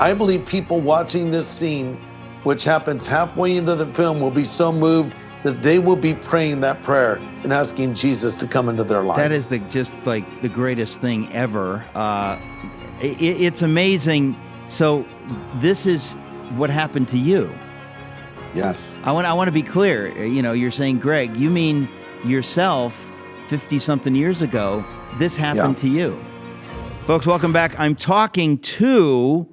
I believe people watching this scene, which happens halfway into the film, will be so moved that they will be praying that prayer and asking Jesus to come into their life. That is just like the greatest thing ever. It's amazing. So this is what happened to you. Yes. I want to be clear. You're saying, Greg, you mean yourself 50-something years ago, this happened to you. Folks, welcome back. I'm talking to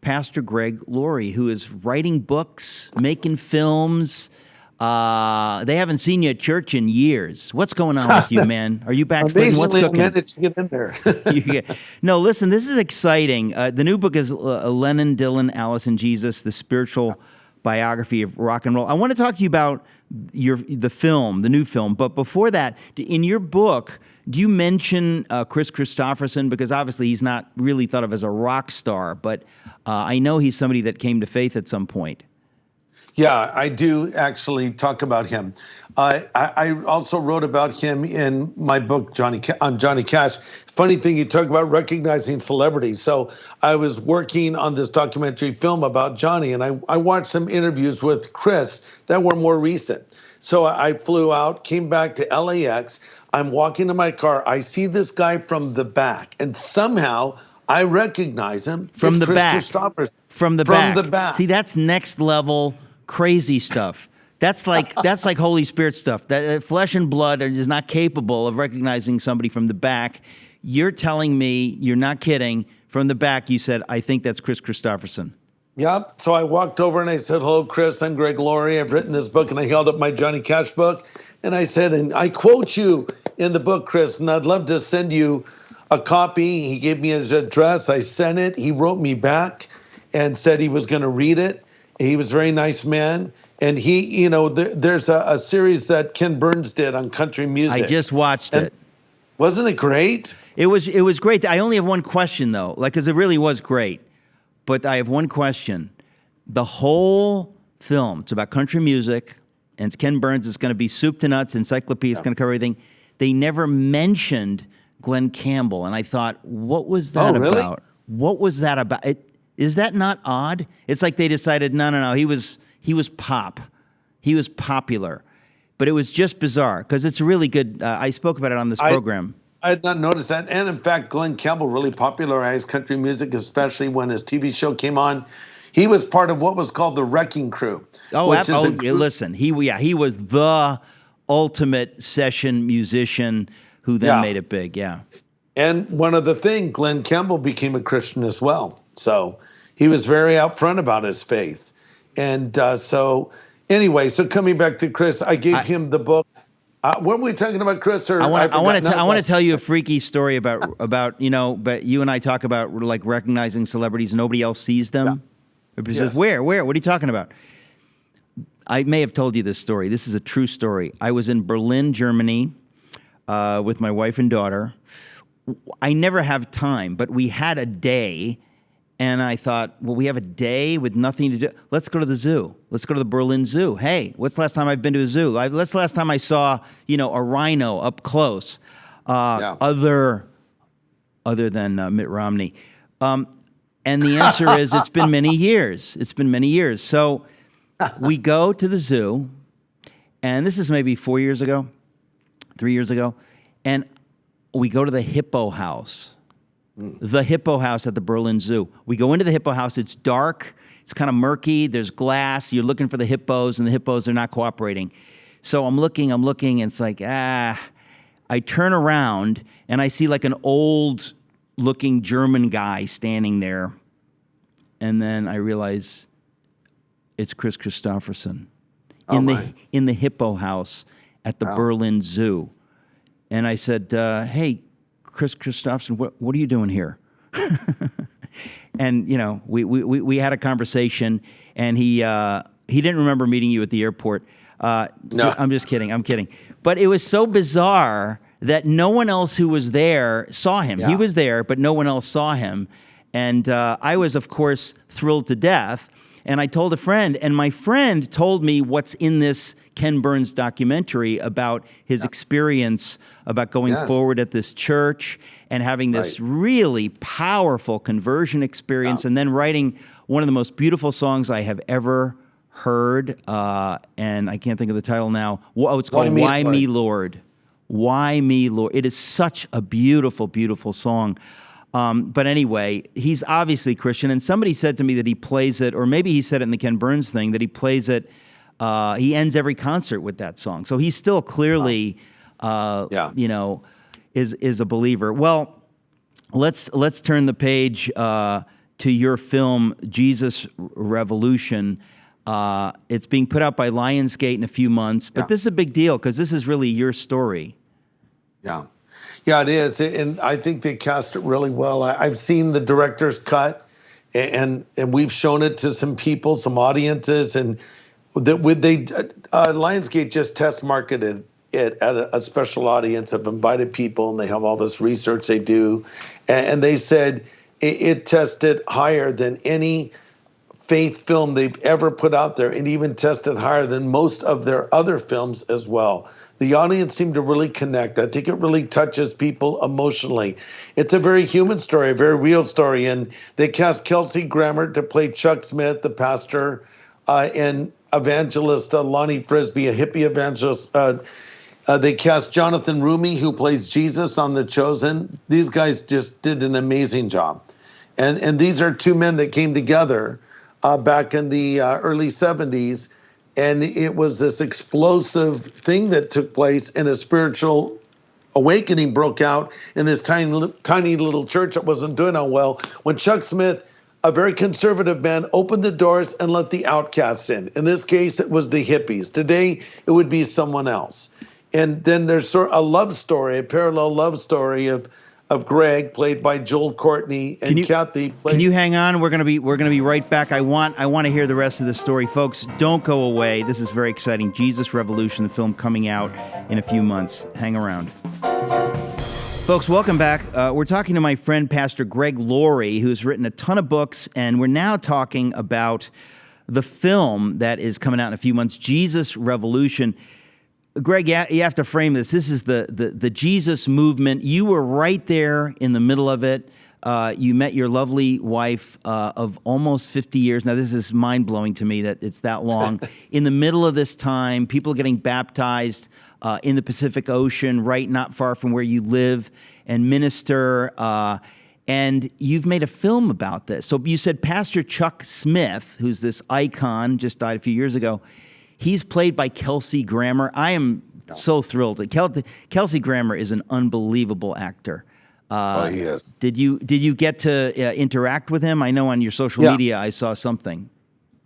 Pastor Greg Laurie, who is writing books, making films. They haven't seen you at church in years. What's going on with you, man? Are you backsliding? What's cooking? I managed to get in there. No, listen, this is exciting. The new book is Lennon, Dylan, Alice, and Jesus, the spiritual biography of rock and roll. I want to talk to you about the film, the new film. But before that, in your book, do you mention Chris Christopherson? Because obviously he's not really thought of as a rock star, but I know he's somebody that came to faith at some point. Yeah, I do actually talk about him. I also wrote about him in my book, Johnny Cash. Funny thing, you talk about recognizing celebrities. So I was working on this documentary film about Johnny, and I watched some interviews with Chris that were more recent. So I flew out, came back to LAX. I'm walking in my car. I see this guy from the back, and somehow I recognize him. From the back. From the back. See, that's next level crazy stuff. That's like Holy Spirit stuff. That flesh and blood is not capable of recognizing somebody from the back. You're telling me, you're not kidding, from the back you said, I think that's Chris Christopherson. Yep. So I walked over and I said, hello, Chris, I'm Greg Laurie. I've written this book, and I held up my Johnny Cash book. And I said, and I quote you in the book, Chris, and I'd love to send you a copy. He gave me his address. I sent it. He wrote me back and said he was going to read it. He was a very nice man. And he, there's a series that Ken Burns did on country music. I just watched it. Wasn't it great? It was great. I only have one question, though, because it really was great. But I have one question. The whole film, it's about country music, and it's Ken Burns. It's going to be soup to nuts, encyclopedia. It's going to cover everything. They never mentioned Glenn Campbell. And I thought, what was that about? What was that about? Is that not odd? It's like they decided, no, he was pop. He was popular. But it was just bizarre because it's really good. I spoke about it on this program. I had not noticed that. And in fact, Glenn Campbell really popularized country music, especially when his TV show came on. He was part of what was called the Wrecking Crew. Listen, he was the ultimate session musician who then made it big, yeah. And one other thing, Glenn Campbell became a Christian as well. So he was very upfront about his faith. And so coming back to Chris, I gave him the book. What were we talking about, Chris? Or I want to tell you a freaky story about but you and I talk about like recognizing celebrities. Nobody else sees them. Yeah. Says, where? What are you talking about? I may have told you this story. This is a true story. I was in Berlin, Germany, with my wife and daughter. I never have time, but we had a day. And I thought, well, we have a day with nothing to do. Let's go to the zoo. Let's go to the Berlin Zoo. Hey, what's the last time I've been to a zoo? What's the last time I saw, a rhino up close? Other than Mitt Romney. And the answer is it's been many years. It's been many years. So we go to the zoo, and this is maybe 3 years ago, and we go to the hippo house. The hippo house at the Berlin Zoo. We go into the hippo house. It's dark. It's kind of murky. There's glass. You're looking for the hippos, and the hippos are not cooperating. So I'm looking, and it's like, I turn around, and I see like an old-looking German guy standing there. And then I realize it's Chris Christopherson in the hippo house at the Berlin Zoo. And I said, hey, Chris Christopherson, what are you doing here? And we had a conversation, and he didn't remember meeting you at the airport. No, I'm just kidding. I'm kidding. But it was so bizarre that no one else who was there saw him. Yeah. He was there, but no one else saw him. And I was, of course, thrilled to death. And I told a friend, and my friend told me what's in this Ken Burns documentary about his experience about going forward at this church and having this really powerful conversion experience, and then writing one of the most beautiful songs I have ever heard, and I can't think of the title now. Oh, it's called Why Me, Lord? Why Me, Lord? It is such a beautiful, beautiful song. But anyway, he's obviously Christian, and somebody said to me that he plays it, or maybe he said it in the Ken Burns thing, that he plays it, he ends every concert with that song. So he's still clearly, you know, is a believer. Well, let's turn the page to your film, Jesus Revolution. It's being put out by Lionsgate in a few months, but this is a big deal because this is really your story. Yeah, it is, and I think they cast it really well. I've seen the director's cut, and we've shown it to some people, some audiences, and Lionsgate just test marketed it at a special audience, have invited people, and they have all this research they do, and they said it tested higher than any faith film they've ever put out there, and even tested higher than most of their other films as well. The audience seemed to really connect. I think it really touches people emotionally. It's a very human story, a very real story. And they cast Kelsey Grammer to play Chuck Smith, the pastor, and evangelist Lonnie Frisbee, a hippie evangelist. They cast Jonathan Rumi, who plays Jesus on The Chosen. These guys just did an amazing job. And these are two men that came together back in the early 70s. And it was this explosive thing that took place, and a spiritual awakening broke out in this tiny little church that wasn't doing that well, when Chuck Smith, a very conservative man, opened the doors and let the outcasts in. In this case, it was the hippies. Today, it would be someone else. And then there's sort of a love story, a parallel love story of Greg, played by Joel Courtney, and Kathy. Can you hang on? We're gonna be right back. I want to hear the rest of the story, folks. Don't go away. This is very exciting. Jesus Revolution, the film coming out in a few months. Hang around, folks. Welcome back. We're talking to my friend Pastor Greg Laurie, who's written a ton of books, and we're now talking about the film that is coming out in a few months, Jesus Revolution. Greg, you have to frame this. This is the Jesus movement. You were right there in the middle of it. You met your lovely wife of almost 50 years. Now, this is mind-blowing to me that it's that long. In the middle of this time, people getting baptized in the Pacific Ocean, right not far from where you live and minister. And you've made a film about this. So you said Pastor Chuck Smith, who's this icon, just died a few years ago. He's played by Kelsey Grammer. I am so thrilled. Kelsey Grammer is an unbelievable actor. He is. Did you get to interact with him? I know on your social media I saw something.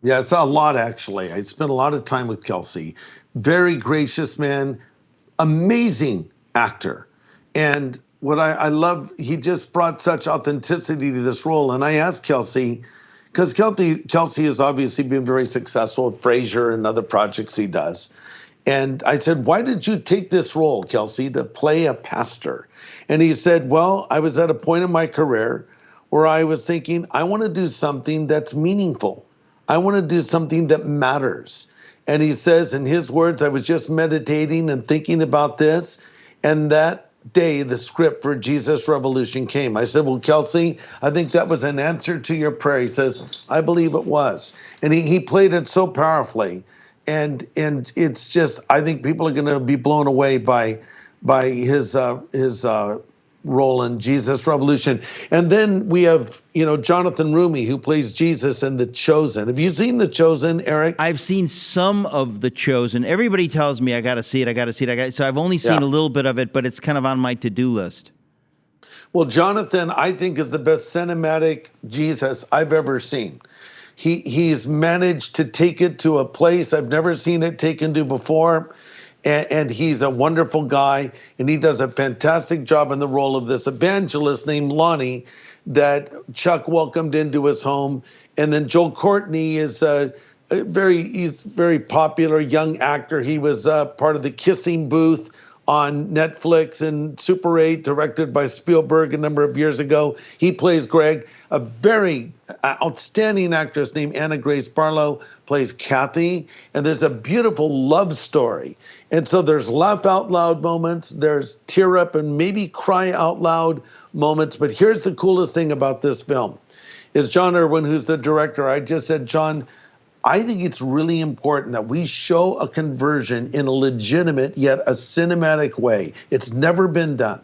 Yeah, it's a lot, actually. I spent a lot of time with Kelsey. Very gracious man, amazing actor. And what I love, he just brought such authenticity to this role. And I asked Kelsey, because Kelsey has obviously been very successful at Frasier and other projects he does. And I said, why did you take this role, Kelsey, to play a pastor? And he said, well, I was at a point in my career where I was thinking, I want to do something that's meaningful. I want to do something that matters. And he says, in his words, I was just meditating and thinking about this, and that day the script for Jesus Revolution came. I said, well, Kelsey, I think that was an answer to your prayer. He says, I believe it was. And he played it so powerfully. And it's just, I think people are going to be blown away by his role in Jesus Revolution. And then we have, Jonathan Rumi, who plays Jesus in The Chosen. Have you seen The Chosen, Eric? I've seen some of The Chosen. Everybody tells me I got to see it. So I've only seen a little bit of it, but it's kind of on my to-do list. Well, Jonathan, I think, is the best cinematic Jesus I've ever seen. He's managed to take it to a place I've never seen it taken to before. And he's a wonderful guy, and he does a fantastic job in the role of this evangelist named Lonnie that Chuck welcomed into his home. And then Joel Courtney is he's a very popular young actor. He was part of the Kissing Booth on Netflix and Super 8, directed by Spielberg a number of years ago. He plays Greg. A very outstanding actress named Anna Grace Barlow plays Kathy. And there's a beautiful love story. And so there's laugh out loud moments, there's tear up and maybe cry out loud moments. But here's the coolest thing about this film is John Irwin, who's the director. I just said, John, I think it's really important that we show a conversion in a legitimate yet a cinematic way. It's never been done.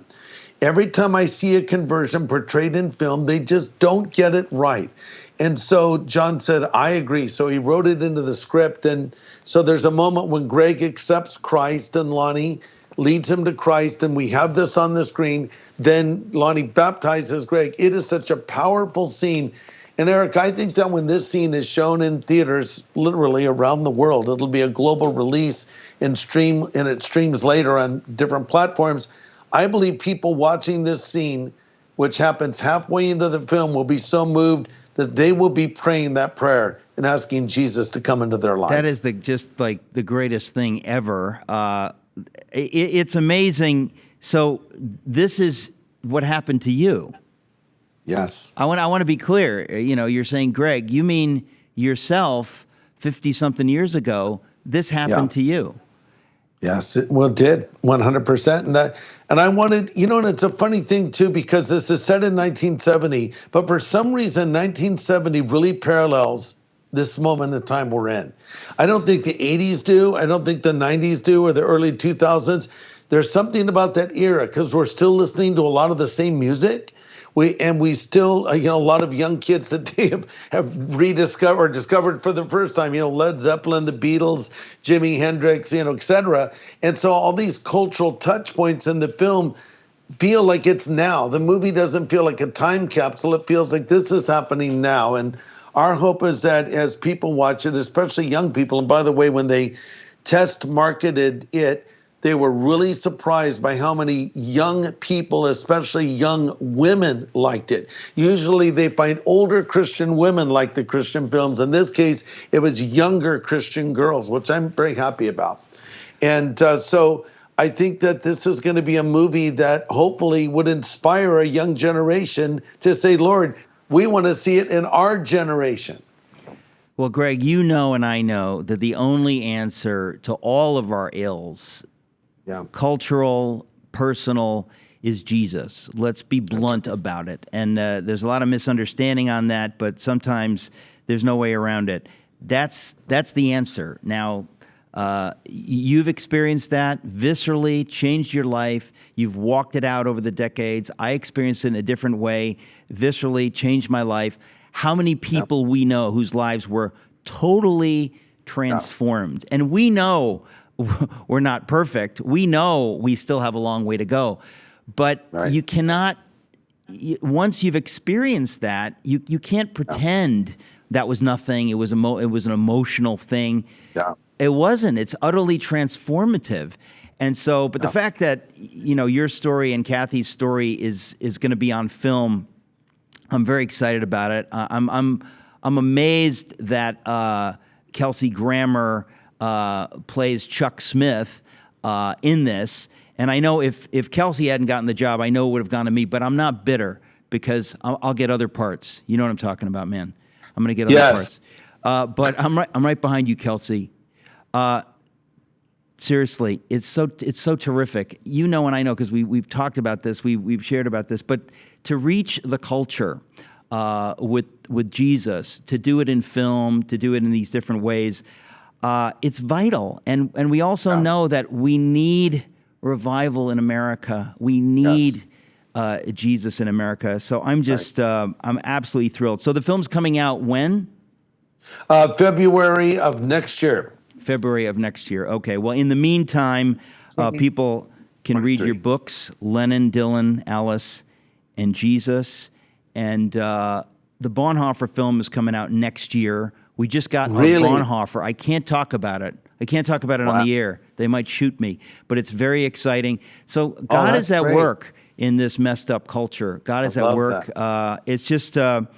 Every time I see a conversion portrayed in film, they just don't get it right. And so John said, I agree. So he wrote it into the script. And so there's a moment when Greg accepts Christ and Lonnie leads him to Christ, and we have this on the screen. Then Lonnie baptizes Greg. It is such a powerful scene. And Eric, I think that when this scene is shown in theaters literally around the world, it'll be a global release and it streams later on different platforms. I believe people watching this scene, which happens halfway into the film, will be so moved that they will be praying that prayer and asking Jesus to come into their life. That is just like the greatest thing ever. It's amazing. So this is what happened to you. Yes. I want to be clear. You're saying, Greg, you mean yourself 50-something years ago, this happened to you. Yes, it did, 100%. And I wanted, and it's a funny thing, too, because this is set in 1970, but for some reason, 1970 really parallels this moment in time we're in. I don't think the 80s do. I don't think the 90s do, or the early 2000s. There's something about that era, because we're still listening to a lot of the same music. We still, a lot of young kids today have rediscovered, discovered for the first time, Led Zeppelin, the Beatles, Jimi Hendrix, et cetera. And so all these cultural touch points in the film feel like it's now. The movie doesn't feel like a time capsule. It feels like this is happening now. And our hope is that as people watch it, especially young people, and by the way, when they test marketed it, they were really surprised by how many young people, especially young women, liked it. Usually they find older Christian women like the Christian films. In this case, it was younger Christian girls, which I'm very happy about. And so I think that this is going to be a movie that hopefully would inspire a young generation to say, Lord, we want to see it in our generation. Well, Greg, and I know that the only answer to all of our ills, cultural, personal, is Jesus. Let's be blunt about it. And there's a lot of misunderstanding on that, but sometimes there's no way around it. That's the answer. Now, you've experienced that viscerally, changed your life. You've walked it out over the decades. I experienced it in a different way, viscerally changed my life. How many people we know whose lives were totally transformed? And we know we're not perfect. We know we still have a long way to go. But you cannot, once you've experienced that, you can't pretend that was nothing. It was an emotional thing. Yeah. It wasn't. It's utterly transformative. And so, but the fact that, your story and Kathy's story is going to be on film, I'm very excited about it. I'm amazed that Kelsey Grammer plays Chuck Smith in this. And I know if Kelsey hadn't gotten the job, I know it would have gone to me, but I'm not bitter because I'll get other parts. You know what I'm talking about, man. I'm going to get other parts. But I'm right behind you, Kelsey. Seriously, it's so terrific. And I know because we've talked about this, we've shared about this, but to reach the culture with Jesus, to do it in film, to do it in these different ways, it's vital. And we also know that we need revival in America. We need Jesus in America. So I'm just I'm absolutely thrilled. So the film's coming out when? February of next year. February of next year. Okay. Well, in the meantime, people can read your books, Lennon, Dylan, Alice, and Jesus. And the Bonhoeffer film is coming out next year. We just got our Bonhoeffer. I can't talk about it. I can't talk about it on the air. They might shoot me. But it's very exciting. So God is at work in this messed up culture. God is at work. It's just a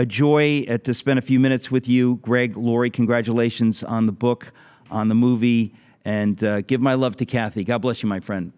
joy to spend a few minutes with you, Greg Laurie. Congratulations on the book, on the movie, and give my love to Kathy. God bless you, my friend.